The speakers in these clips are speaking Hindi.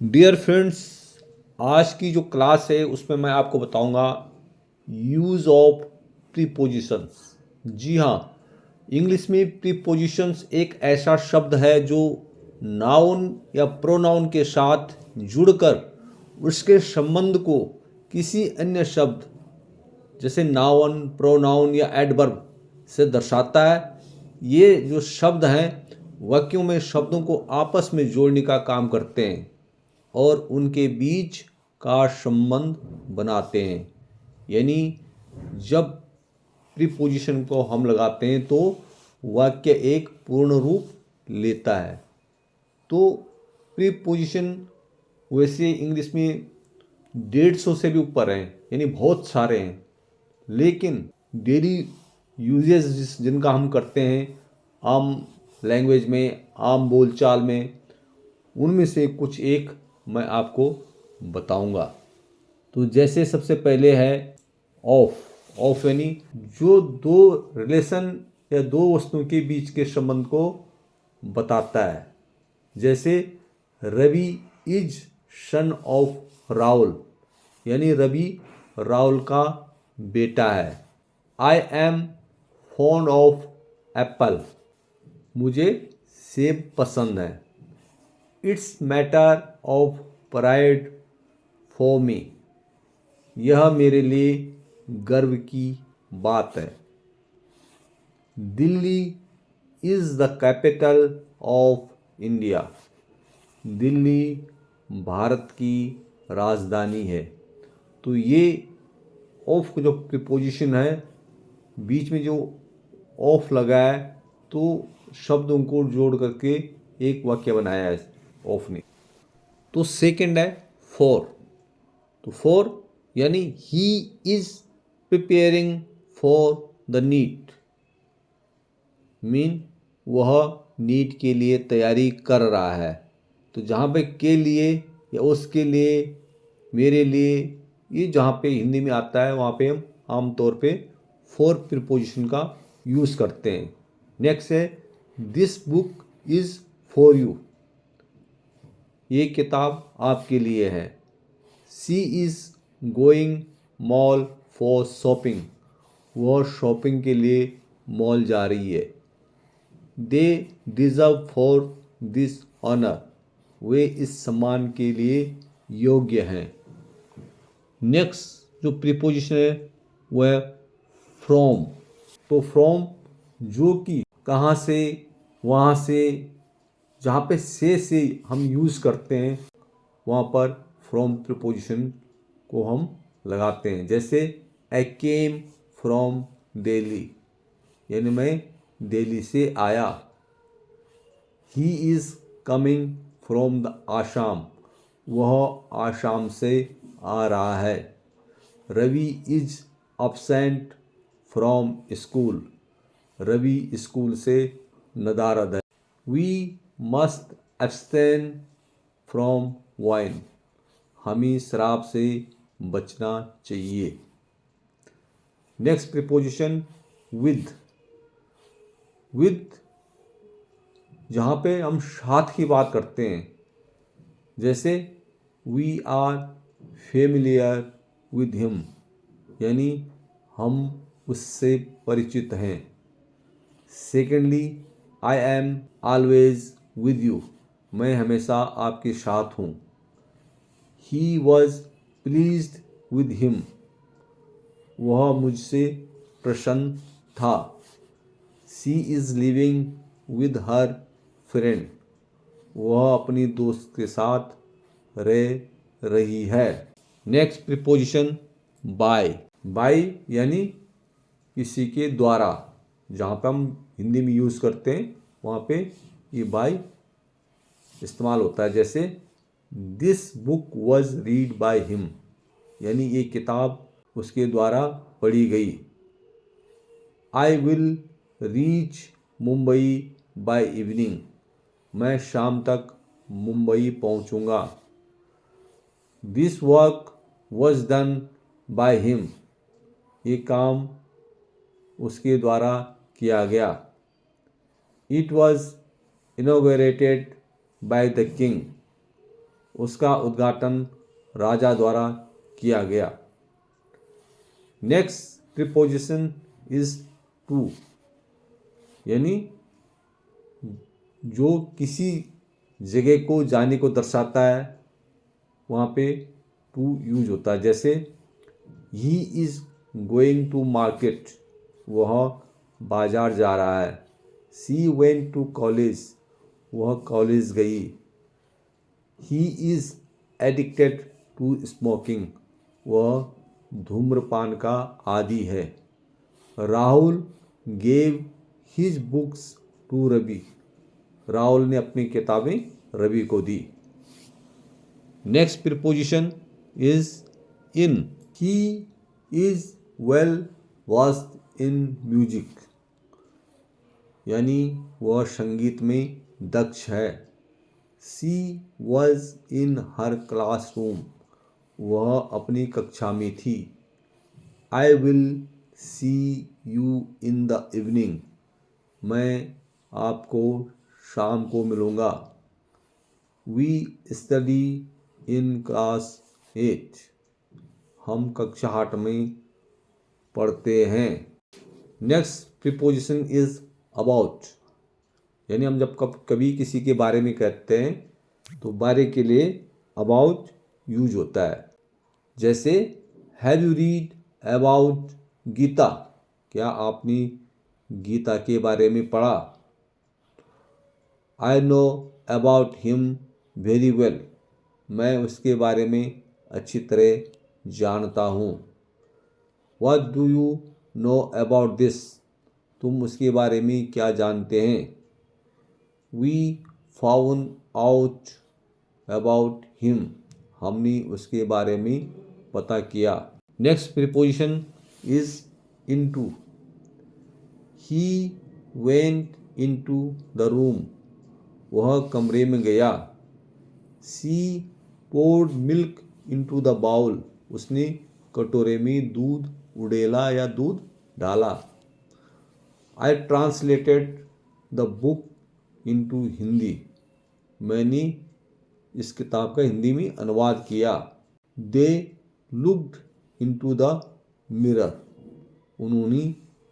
डियर फ्रेंड्स, आज की जो क्लास है उसमें मैं आपको बताऊंगा यूज़ ऑफ प्रीपोजिशंस। जी हाँ, इंग्लिश में प्रीपोजिशंस एक ऐसा शब्द है जो नाउन या प्रोनाउन के साथ जुड़कर उसके संबंध को किसी अन्य शब्द जैसे नाउन, प्रोनाउन या एडवर्ब से दर्शाता है। ये जो शब्द हैं वाक्यों में शब्दों को आपस में जोड़ने का काम करते हैं और उनके बीच का संबंध बनाते हैं। यानी जब प्रीपोजिशन को हम लगाते हैं तो वाक्य एक पूर्ण रूप लेता है। तो प्रीपोजिशन वैसे इंग्लिश में 150 से भी ऊपर हैं, यानी बहुत सारे हैं, लेकिन डेली यूजेस जिनका हम करते हैं आम लैंग्वेज में, आम बोलचाल में, उनमें से कुछ एक मैं आपको बताऊंगा। तो जैसे सबसे पहले है ऑफ। ऑफ यानी जो दो रिलेशन या दो वस्तुओं के बीच के संबंध को बताता है। जैसे Ravi is son of Rahul, यानी रवि राहुल का बेटा है। I am fond of apple, मुझे सेब पसंद है। It's matter of pride for me, यह मेरे लिए गर्व की बात है। Delhi is the capital of India, Delhi Bharat की राजधानी है। तो ये ऑफ जो प्रीपोजिशन है, बीच में जो ऑफ लगा है, तो शब्दों को जोड़ करके एक वाक्य बनाया है ऑफ ने। तो सेकंड है फॉर। तो फॉर यानी he is preparing for the NEET, mean वह नीट के लिए तैयारी कर रहा है। तो जहाँ पे के लिए या उसके लिए, मेरे लिए, ये जहाँ पे हिंदी में आता है वहाँ पे हम आमतौर पे फॉर प्रीपोजिशन का यूज़ करते हैं। नेक्स्ट है this book is for you, ये किताब आपके लिए है। She is going mall for shopping, वह शॉपिंग के लिए मॉल जा रही है। They deserve for this honour, वे इस सम्मान के लिए योग्य हैं। नेक्स्ट जो प्रीपोजिशन है वह है फ्रॉम। तो फ्रॉम जो कि कहाँ से, वहाँ से, जहाँ पे से हम यूज़ करते हैं वहाँ पर फ्रॉम प्रीपोजिशन को हम लगाते हैं। जैसे आई केम फ्रॉम दिल्ली, यानी मैं दिल्ली से आया। He is coming from the Assam, वह आसाम से आ रहा है। Ravi is absent from school, Ravi school से नदारद है। We must abstain from wine, हमें शराब से बचना चाहिए। Next preposition with. विद जहाँ पे हम साथ की बात करते हैं, जैसे we are familiar with him, यानी हम उससे परिचित हैं। Secondly I am always with you, मैं हमेशा आपके साथ हूँ। He was pleased with him, वह मुझसे प्रसन्न था। She is living with her friend, वह अपनी दोस्त के साथ रह रही है। Next preposition bye. बाय यानी किसी के द्वारा, जहाँ पे हम हिंदी में यूज़ करते हैं वहाँ पे ये बाय इस्तेमाल होता है। जैसे this book was read by him, यानी ये किताब उसके द्वारा पढ़ी गई। I will reach Mumbai by evening, मैं शाम तक मुंबई पहुंचूंगा। This work was done by him, ये काम उसके द्वारा किया गया। It was inaugurated by the king, उसका उद्घाटन राजा द्वारा किया गया। नेक्स्ट प्रीपोजिशन इज टू, यानी जो किसी जगह को जाने को दर्शाता है वहाँ पे टू यूज होता है। जैसे he is going to market, वह बाजार जा रहा है। सी वेंट टू कॉलेज, वह कॉलेज गई। He is addicted to smoking, वह धूम्रपान का आदी है। Rahul gave his books to Ravi, Rahul ने अपनी किताबें रवि को दी। Next preposition is in. He is well versed in music, यानी वह संगीत में दक्ष है। सी वॉज इन हर क्लासरूम, वह अपनी कक्षा में थी। I will see you in the evening, मैं आपको शाम को मिलूँगा। वी स्टडी इन क्लास 8, हम कक्षा 8 में पढ़ते हैं। नेक्स्ट प्रीपोजिशन इज अबाउट, यानी हम जब कभी किसी के बारे में कहते हैं तो बारे के लिए अबाउट यूज होता है। जैसे have you read about Gita, क्या आपने गीता के बारे में पढ़ा। I know about him very well, मैं उसके बारे में अच्छी तरह जानता हूँ। What do you know about this, तुम उसके बारे में क्या जानते हैं। We found out about him, हमने उसके बारे में पता किया। Next preposition is into. He went into the room, वह कमरे में गया। She poured milk into the bowl, उसने कटोरे में दूध उड़ेला या दूध डाला। I translated the book into Hindi, मैंने इस किताब का हिंदी में अनुवाद किया। दे लुक्ड इनटू द मिरर, उन्होंने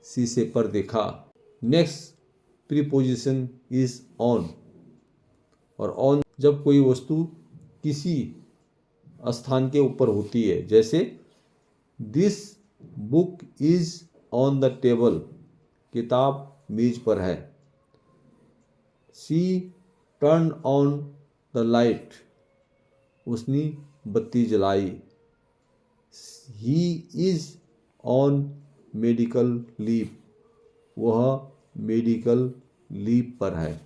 शीशे पर देखा। नेक्स्ट प्रीपोजिशन इज ऑन, और ऑन जब कोई वस्तु किसी स्थान के ऊपर होती है। जैसे this book is on the table, किताब मेज पर है। She turn on the light, उसने बत्ती जलाई। He is on medical leave, वह मेडिकल लीव पर है।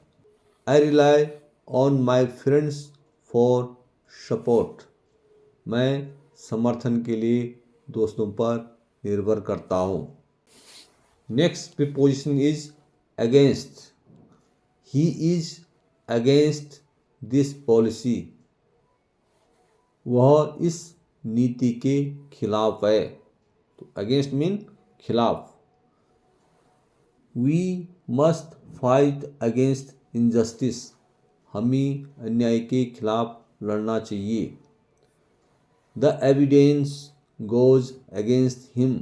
I rely on my friends for support, मैं समर्थन के लिए दोस्तों पर निर्भर करता हूँ। Next preposition is against. He is against this policy, वह इस नीति के खिलाफ है। तो अगेंस्ट मीन खिलाफ। We must fight against injustice, हमें अन्याय के खिलाफ लड़ना चाहिए। The evidence goes against him,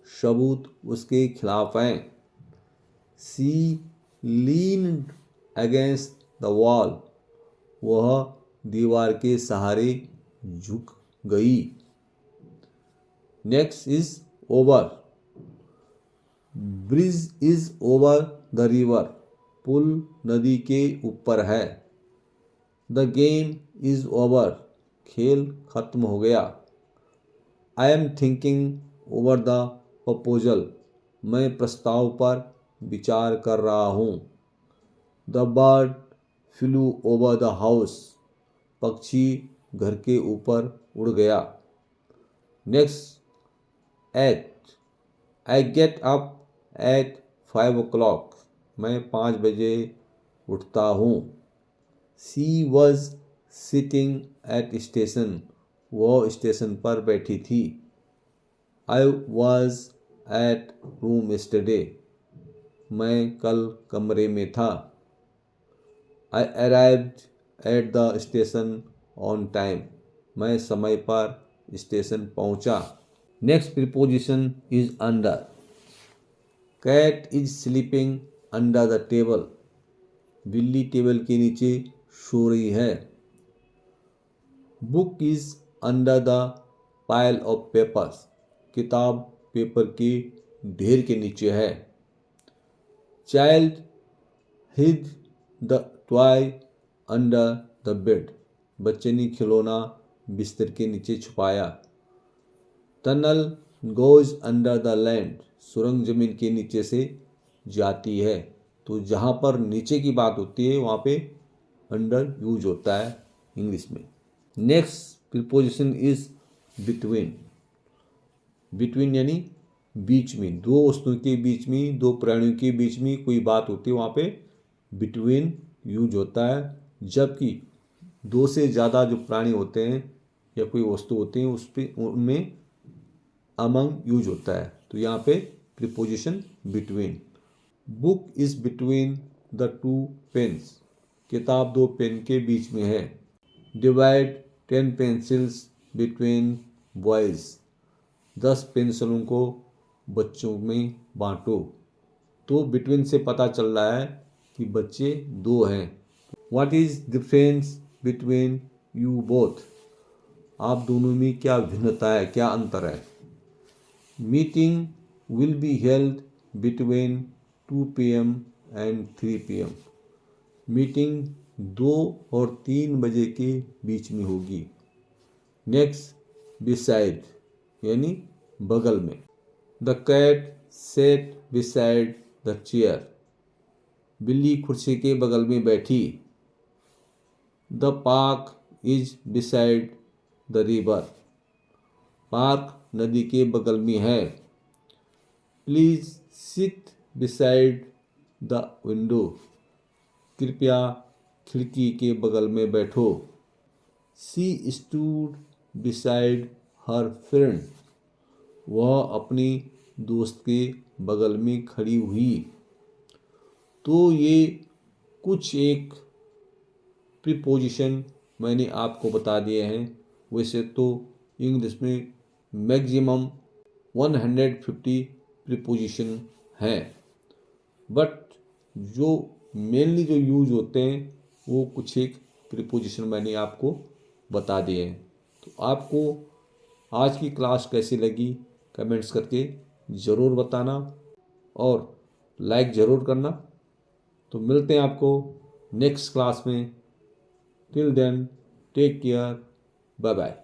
सबूत उसके खिलाफ हैं। She leaned against the wall, वह दीवार के सहारे झुक गई। Next is over. Bridge is over the river, पुल नदी के ऊपर है। द गेम इज ओवर, खेल खत्म हो गया। I am thinking over the proposal, मैं प्रस्ताव पर विचार कर रहा हूँ। The bird flew over the house, पक्षी घर के ऊपर उड़ गया। Next at. I get up at 5 o'clock, मैं 5 बजे उठता हूँ। She was sitting at station, वह स्टेशन पर बैठी थी। I was at room yesterday, मैं कल कमरे में था। I arrived at the station on time, मैं समय पर स्टेशन पहुंचा। Next preposition is under. Cat is sleeping under the table, बिल्ली टेबल के नीचे सो रही है। Book is under the pile of papers, किताब पेपर के ढेर के नीचे है। Child hid the toy under the bed, बच्चे ने खिलौना बिस्तर के नीचे छुपाया। Tunnel goes under the land, सुरंग जमीन के नीचे से जाती है। तो जहाँ पर नीचे की बात होती है वहाँ पे अंडर यूज होता है इंग्लिश में। Next preposition is between. Between यानी बीच में, दो वस्तुओं के बीच में, दो प्राणियों के बीच में कोई बात होती है वहाँ पे बिटवीन यूज होता है। जबकि दो से ज़्यादा जो प्राणी होते हैं या कोई वस्तु होती है उस पे उनमें अमंग यूज होता है। तो यहाँ पे preposition between. Book is between the two pens, किताब दो पेन के बीच में है। डिवाइड 10 पेंसिल्स बिटवीन बॉयज़, 10 पेंसिलों को बच्चों में बांटो। तो बिटवीन से पता चल रहा है कि बच्चे दो हैं। What is difference between you both, आप दोनों में क्या भिन्नता है, क्या अंतर है। Meeting will be held between 2 PM and 3 PM, meeting 2 और 3 बजे के बीच में होगी। नेक्स्ट बिसाइड यानी बगल में। The cat sat beside the chair, बिल्ली कुर्सी के बगल में बैठी। The park is beside the river, park नदी के बगल में है। Please sit beside the window, कृपया खिड़की के बगल में बैठो। She stood beside her friend, वह अपनी दोस्त के बगल में खड़ी हुई। तो ये कुछ एक प्रीपोजिशन मैंने आपको बता दिए हैं। वैसे तो इंग्लिश में मैक्सिमम 150 प्रीपोजिशन हैं, बट जो मेनली जो यूज होते हैं वो कुछ एक प्रीपोजिशन मैंने आपको बता दिए हैं। तो आपको आज की क्लास कैसी लगी कमेंट्स करके ज़रूर बताना और लाइक ज़रूर करना। तो मिलते हैं आपको नेक्स्ट क्लास में। Till then take care, bye bye.